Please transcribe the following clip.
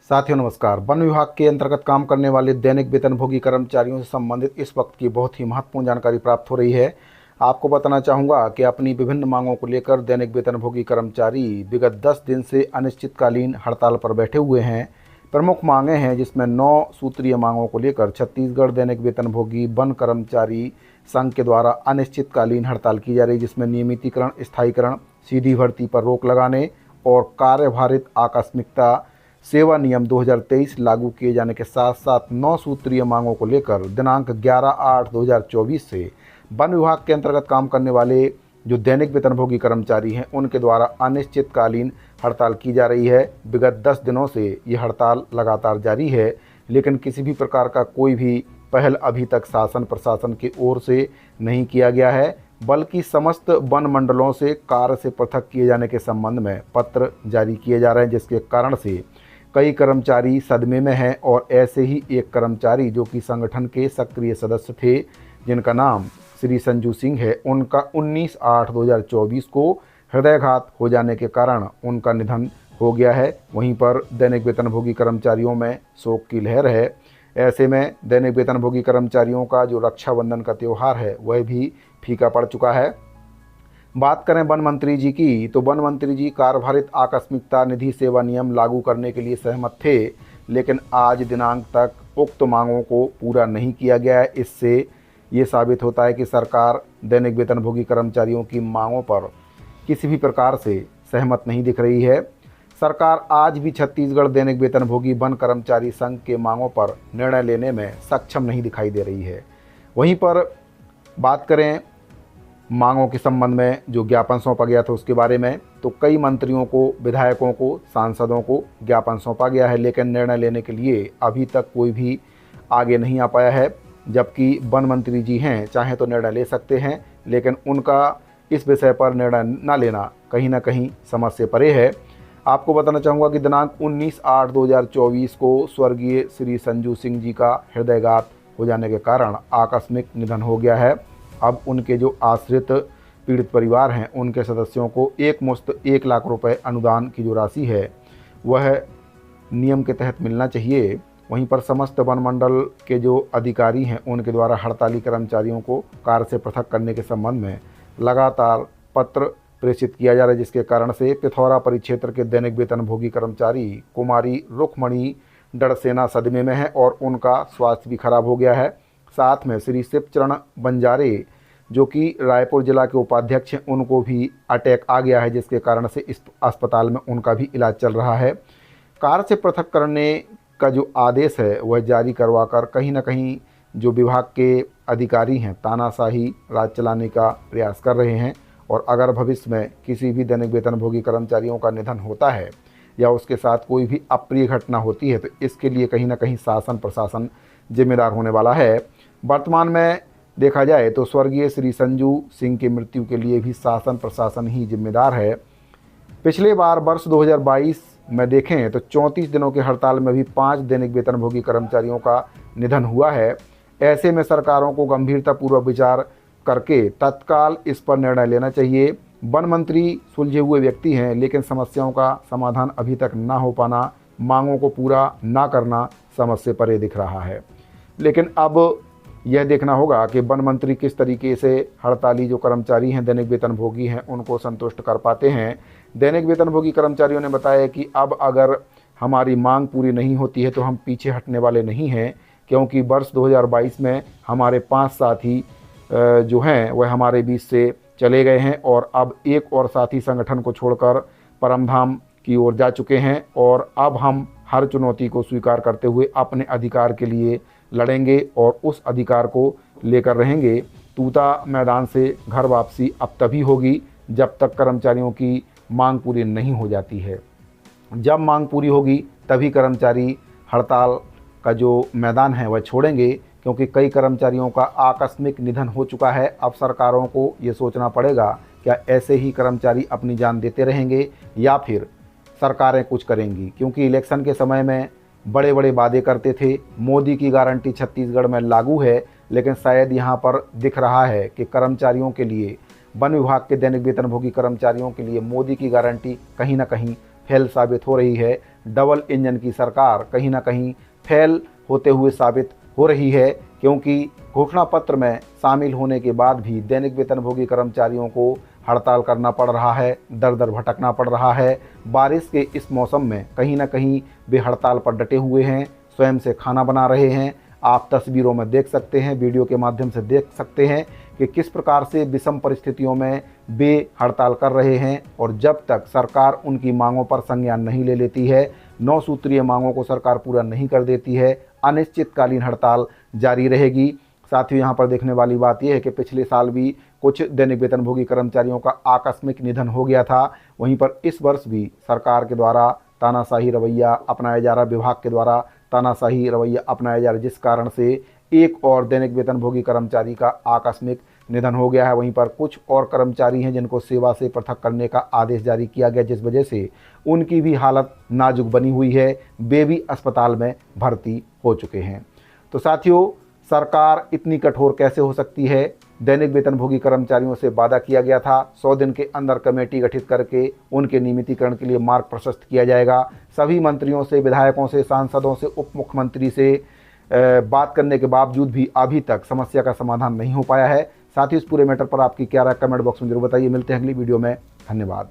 साथियों नमस्कार। वन विभाग के अंतर्गत काम करने वाले दैनिक वेतनभोगी कर्मचारियों से संबंधित इस वक्त की बहुत ही महत्वपूर्ण जानकारी प्राप्त हो रही है। आपको बताना चाहूँगा कि अपनी विभिन्न मांगों को लेकर दैनिक वेतनभोगी कर्मचारी विगत 10 दिन से अनिश्चितकालीन हड़ताल पर बैठे हुए हैं। प्रमुख मांगें हैं जिसमें 9 सूत्रीय मांगों को लेकर छत्तीसगढ़ दैनिक वेतनभोगी वन कर्मचारी संघ के द्वारा अनिश्चितकालीन हड़ताल की जा रही है, जिसमें नियमितीकरण, स्थायीकरण, सीधी भर्ती पर रोक लगाने और कार्यभारित आकस्मिकता सेवा नियम 2023 लागू किए जाने के साथ साथ 9 सूत्रीय मांगों को लेकर दिनांक 11/8/2024 से वन विभाग के अंतर्गत काम करने वाले जो दैनिक वेतनभोगी कर्मचारी हैं उनके द्वारा अनिश्चितकालीन हड़ताल की जा रही है। विगत 10 दिनों से ये हड़ताल लगातार जारी है, लेकिन किसी भी प्रकार का कोई भी पहल अभी तक शासन प्रशासन की ओर से नहीं किया गया है, बल्कि समस्त वन मंडलों से कार्य से पृथक किए जाने के संबंध में पत्र जारी किए जा रहे हैं, जिसके कारण से कई कर्मचारी सदमे में हैं। और ऐसे ही एक कर्मचारी जो कि संगठन के सक्रिय सदस्य थे, जिनका नाम श्री संजू सिंह है, उनका 19/8/2024 को हृदयघात हो जाने के कारण उनका निधन हो गया है। वहीं पर दैनिक वेतनभोगी कर्मचारियों में शोक की लहर है। ऐसे में दैनिक वेतनभोगी कर्मचारियों का जो रक्षाबंधन का त्यौहार है वह भी फीका पड़ चुका है। बात करें वन मंत्री जी की, तो वन मंत्री जी कार्यभारित आकस्मिकता निधि सेवा नियम लागू करने के लिए सहमत थे, लेकिन आज दिनांक तक उक्त मांगों को पूरा नहीं किया गया है। इससे ये साबित होता है कि सरकार दैनिक वेतनभोगी कर्मचारियों की मांगों पर किसी भी प्रकार से सहमत नहीं दिख रही है। सरकार आज भी छत्तीसगढ़ दैनिक वेतनभोगी वन कर्मचारी संघ के मांगों पर निर्णय लेने में सक्षम नहीं दिखाई दे रही है। वहीं पर बात करें मांगों के संबंध में जो ज्ञापन सौंपा गया था उसके बारे में, तो कई मंत्रियों को, विधायकों को, सांसदों को ज्ञापन सौंपा गया है, लेकिन निर्णय लेने के लिए अभी तक कोई भी आगे नहीं आ पाया है। जबकि वन मंत्री जी हैं, चाहे तो निर्णय ले सकते हैं, लेकिन उनका इस विषय पर निर्णय न लेना कहीं ना कहीं समझ से परे है। आपको बताना चाहूँगा कि दिनांक 19/8/2024 को स्वर्गीय श्री संजू सिंह जी का हृदयघात हो जाने के कारण आकस्मिक निधन हो गया है। अब उनके जो आश्रित पीड़ित परिवार हैं उनके सदस्यों को एकमुश्त 1 लाख रुपए अनुदान की जो राशि है वह नियम के तहत मिलना चाहिए। वहीं पर समस्त वन मंडल के जो अधिकारी हैं उनके द्वारा हड़ताली कर्मचारियों को कार्य से पृथक करने के संबंध में लगातार पत्र प्रेषित किया जा रहा है, जिसके कारण से पिथौरा परिक्षेत्र के दैनिक वेतनभोगी कर्मचारी कुमारी रुक्मणी डड़सेना सदमे में है और उनका स्वास्थ्य भी खराब हो गया है। साथ में श्री शिवचरण बंजारे जो कि रायपुर जिला के उपाध्यक्ष हैं, उनको भी अटैक आ गया है, जिसके कारण से इस अस्पताल में उनका भी इलाज चल रहा है। कार्य से पृथक करने का जो आदेश है वह जारी करवाकर कहीं ना कहीं जो विभाग के अधिकारी हैं तानाशाही राज चलाने का प्रयास कर रहे हैं। और अगर भविष्य में किसी भी दैनिक वेतनभोगी कर्मचारियों का निधन होता है या उसके साथ कोई भी अप्रिय घटना होती है तो इसके लिए कहीं ना कहीं शासन प्रशासन जिम्मेदार होने वाला है। वर्तमान में देखा जाए तो स्वर्गीय श्री संजू सिंह की मृत्यु के लिए भी शासन प्रशासन ही जिम्मेदार है। पिछले बार वर्ष 2022 में देखें तो 34 दिनों के हड़ताल में भी 5 दैनिक वेतनभोगी कर्मचारियों का निधन हुआ है। ऐसे में सरकारों को गंभीरतापूर्वक विचार करके तत्काल इस पर निर्णय लेना चाहिए। वन मंत्री सुलझे हुए व्यक्ति हैं, लेकिन समस्याओं का समाधान अभी तक ना हो पाना, मांगों को पूरा ना करना समझ से परे दिख रहा है। लेकिन अब यह देखना होगा कि वन मंत्री किस तरीके से हड़ताली जो कर्मचारी हैं, दैनिक वेतनभोगी हैं, उनको संतुष्ट कर पाते हैं। दैनिक वेतनभोगी कर्मचारियों ने बताया कि अब अगर हमारी मांग पूरी नहीं होती है तो हम पीछे हटने वाले नहीं हैं, क्योंकि वर्ष 2022 में हमारे 5 साथी जो हैं वह हमारे बीच से चले गए हैं और अब एक और साथी संगठन को छोड़कर परमधाम की ओर जा चुके हैं। और अब हम हर चुनौती को स्वीकार करते हुए अपने अधिकार के लिए लड़ेंगे और उस अधिकार को लेकर रहेंगे। तूता मैदान से घर वापसी अब तभी होगी जब तक कर्मचारियों की मांग पूरी नहीं हो जाती है। जब मांग पूरी होगी तभी कर्मचारी हड़ताल का जो मैदान है वह छोड़ेंगे, क्योंकि कई कर्मचारियों का आकस्मिक निधन हो चुका है। अब सरकारों को ये सोचना पड़ेगा क्या ऐसे ही कर्मचारी अपनी जान देते रहेंगे या फिर सरकारें कुछ करेंगी, क्योंकि इलेक्शन के समय में बड़े बड़े वादे करते थे। मोदी की गारंटी छत्तीसगढ़ में लागू है, लेकिन शायद यहाँ पर दिख रहा है कि कर्मचारियों के लिए, वन विभाग के दैनिक वेतनभोगी कर्मचारियों के लिए मोदी की गारंटी कहीं ना कहीं फेल साबित हो रही है। डबल इंजन की सरकार कहीं ना कहीं फेल होते हुए साबित हो रही है, क्योंकि घोषणा पत्र में शामिल होने के बाद भी दैनिक वेतनभोगी कर्मचारियों को हड़ताल करना पड़ रहा है, दर दर भटकना पड़ रहा है। बारिश के इस मौसम में कहीं ना कहीं वे हड़ताल पर डटे हुए हैं, स्वयं से खाना बना रहे हैं। आप तस्वीरों में देख सकते हैं, वीडियो के माध्यम से देख सकते हैं कि किस प्रकार से विषम परिस्थितियों में वे हड़ताल कर रहे हैं। और जब तक सरकार उनकी मांगों पर संज्ञान नहीं ले लेती है, 9 सूत्रीय मांगों को सरकार पूरा नहीं कर देती है, अनिश्चितकालीन हड़ताल जारी रहेगी। साथ ही यहाँ पर देखने वाली बात यह है कि पिछले साल भी कुछ दैनिक वेतनभोगी कर्मचारियों का आकस्मिक निधन हो गया था। वहीं पर इस वर्ष भी सरकार के द्वारा तानाशाही रवैया अपनाया जा रहा, विभाग के द्वारा तानाशाही रवैया अपनाया जा रहा, जिस कारण से एक और दैनिक वेतनभोगी कर्मचारी का आकस्मिक निधन हो गया है। वहीं पर कुछ और कर्मचारी हैं जिनको सेवा से पृथक करने का आदेश जारी किया गया, जिस वजह से उनकी भी हालत नाजुक बनी हुई है, वे भी अस्पताल में भर्ती हो चुके हैं। तो साथियों, सरकार इतनी कठोर कैसे हो सकती है? दैनिक वेतनभोगी कर्मचारियों से वादा किया गया था 100 दिन के अंदर कमेटी गठित करके उनके नियमितीकरण के लिए मार्ग प्रशस्त किया जाएगा। सभी मंत्रियों से, विधायकों से, सांसदों से, उप मुख्यमंत्री से बात करने के बावजूद भी अभी तक समस्या का समाधान नहीं हो पाया है। साथ ही इस पूरे मैटर पर आपकी क्या राय, कमेंट बॉक्स में जरूर बताइए। मिलते हैं अगली वीडियो में। धन्यवाद।